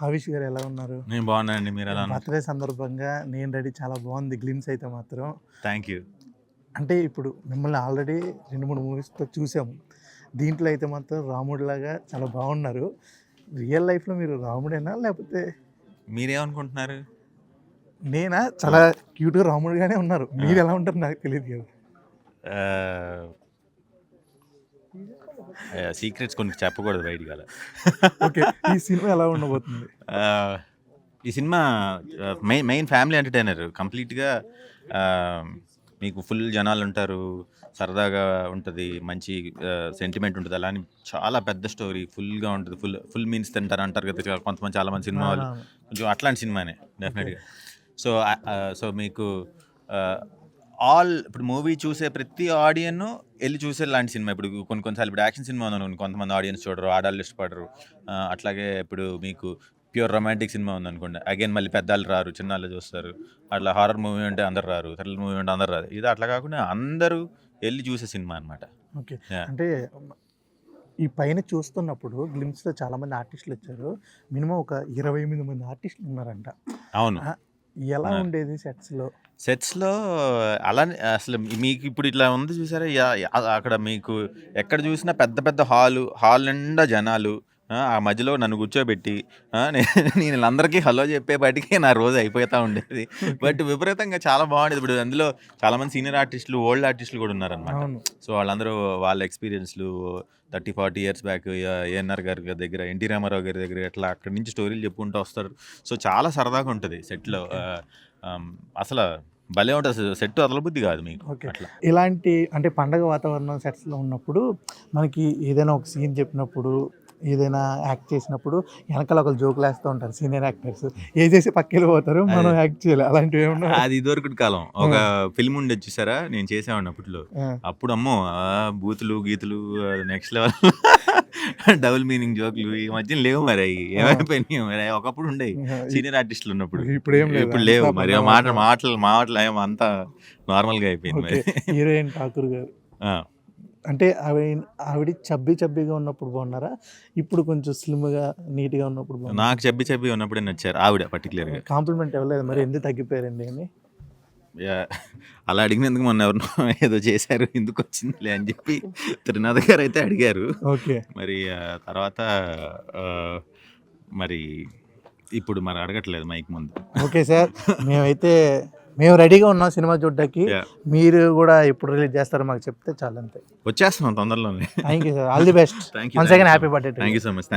హావిష్ గారు ఎలా ఉన్నారు? నేను బాగున్నానండి. మీరు ఎలా ఉన్నారు? బర్త్‌డే సందర్భంగా నేను రెడీ చాలా బాగుంది గ్లిమ్స్ అయితే మాత్రం. Thank you. అంటే ఇప్పుడు మిమ్మల్ని ఆల్రెడీ 2, 3 మూవీస్‌తో చూసాము. దీంట్లో అయితే మాత్రం రాముడిలాగా చాలా బాగున్నారు. రియల్ లైఫ్‌లో మీరు రాముడేనా? లేకపోతే మీరేమనుకుంటున్నారు? నేనా? చాలా క్యూట్‌గా రాముడిగానే ఉన్నారు. మీరు ఎలా ఉంటారో నాకు తెలియదు కదా! సీక్రెట్స్ కొన్ని చెప్పకూడదు బయటికి అలా. ఓకే. ఈ సినిమా ఎలా ఉండబోతుంది? ఈ సినిమా మెయిన్ ఫ్యామిలీ ఎంటర్టైనర్. కంప్లీట్గా మీకు ఫుల్ జనాలు ఉంటారు, సరదాగా ఉంటుంది, మంచి సెంటిమెంట్ ఉంటుంది. అలా అని చాలా పెద్ద స్టోరీ ఫుల్గా ఉంటుంది. ఫుల్ మీన్స్ తింటారు అంటారు కదా కొంతమంది, చాలామంది సినిమా వాళ్ళు. కొంచెం అట్లాంటి సినిమానే డెఫినెట్గా. సో మీకు ఇప్పుడు మూవీ చూసే ప్రతి ఆడియన్ వెళ్ళి చూసే లాంటి సినిమా. ఇప్పుడు కొన్నిసార్లు ఇప్పుడు యాక్షన్ సినిమా ఉందనుకోండి, కొంతమంది ఆడియన్స్ చూడరు, ఆడాళ్ళు ఇష్టపడరు. అట్లాగే ఇప్పుడు మీకు ప్యూర్ రొమాంటిక్ సినిమా ఉందనుకోండి, అగైన్ మళ్ళీ పెద్దవాళ్ళు రారు, చిన్నాళ్ళు చూస్తారు. అట్లా హారర్ మూవీ అంటే అందరు రారు, థ్రిల్లర్ మూవీ అంటే అందరు రారు. ఇది అట్లా కాకుండా అందరూ వెళ్ళి చూసే సినిమా అనమాట. ఓకే. అంటే ఈ పైన చూస్తున్నప్పుడు గ్లిమ్స్‌లో చాలామంది ఆర్టిస్టులు వచ్చారు. మినిమం ఒక 28 మంది ఆర్టిస్టులు ఉన్నారంట. అవును. ఎలా ఉండేది సెట్స్లో అలానే అసలు మీకు ఇప్పుడు ఇట్లా ఉంది చూసారా, అక్కడ మీకు ఎక్కడ చూసినా పెద్ద పెద్ద హాల్ నిండా జనాలు. ఆ మధ్యలో నన్ను కూర్చోబెట్టి నేను వీళ్ళందరికీ హలో చెప్పేపాటికి నా రోజు అయిపోతూ ఉండేది. బట్ విపరీతంగా చాలా బాగుండేది. ఇప్పుడు అందులో చాలామంది సీనియర్ ఆర్టిస్టులు, ఓల్డ్ ఆర్టిస్టులు కూడా ఉన్నారనమాట. సో వాళ్ళందరూ వాళ్ళ ఎక్స్పీరియన్స్లు 30-40 ఇయర్స్ బ్యాక్ ఏఎన్ఆర్ గారి దగ్గర, ఎన్టీ రామారావు గారి దగ్గర అట్లా అక్కడి నుంచి స్టోరీలు చెప్పుకుంటూ వస్తారు. సో చాలా సరదాగా ఉంటుంది సెట్లో. అసలు భలే ఉంటుంది. అసలు సెట్ అదలబుద్ధి కాదు మీకు. అట్లా ఇలాంటి అంటే పండగ వాతావరణం సెట్స్లో ఉన్నప్పుడు మనకి ఏదైనా ఒక సీన్ చెప్పినప్పుడు, ఏదైనా యాక్ట్ చేసినప్పుడు వెనకాల ఒకరు జోకులు వేస్తూ ఉంటారు సీనియర్ యాక్టర్స్. చేసి పక్కకి పోతారు, మనం యాక్ట్ చేయాలి. అలాంటివి ఏమన్నా? అది ఇదివరకటి కాలం ఒక ఫిల్మ్ ఉండేది చూసారా, నేను చేసేవాడిని అప్పట్లో. అప్పుడు అమ్మో బూతులు గీతులు నెక్స్ట్ లెవెల్ డబుల్ మీనింగ్ జోకులు ఈ మధ్య లేవు. మరి అవి ఏమైపోయినాయి మరి. ఒకప్పుడు ఉండేవి సీనియర్ ఆర్టిస్టులు ఉన్నప్పుడు, ఇప్పుడు లేవు. మరి మాటలు అంతా నార్మల్గా అయిపోయింది. మరి హీరోయిన్ ఠాకూర్ గారు అంటే ఆవిడ చబ్బీగా ఉన్నప్పుడు బాగున్నారా? ఇప్పుడు కొంచెం స్లిమ్గా నీట్గా ఉన్నప్పుడు బాగున్నారు? నాకు చబ్బీ ఉన్నప్పుడే నచ్చారు ఆవిడ పర్టికులర్గా. కాంప్లిమెంట్ ఇవ్వలేదు మరి, ఎందుకు తగ్గిపోయారండి అని? అలా అడిగినందుకు మొన్న ఎవరినో ఏదో చేశారు, ఎందుకు వచ్చిందిలే అని చెప్పి త్రినాథ్ గారు అయితే అడిగారు. ఓకే. మరి తర్వాత మరి ఇప్పుడు మరి అడగట్లేదు మైక్ ముందు. ఓకే సార్, మేము రెడీగా ఉన్నాం సినిమా చూడడానికి. మీరు కూడా ఎప్పుడు రిలీజ్ చేస్తారో మాకు చెప్తే చాలు, అంతే. వచ్చేస్తున్నాం తొందరలోనే. Thank you sir, all the best. Thank you, once again happy birthday. Thank you so much.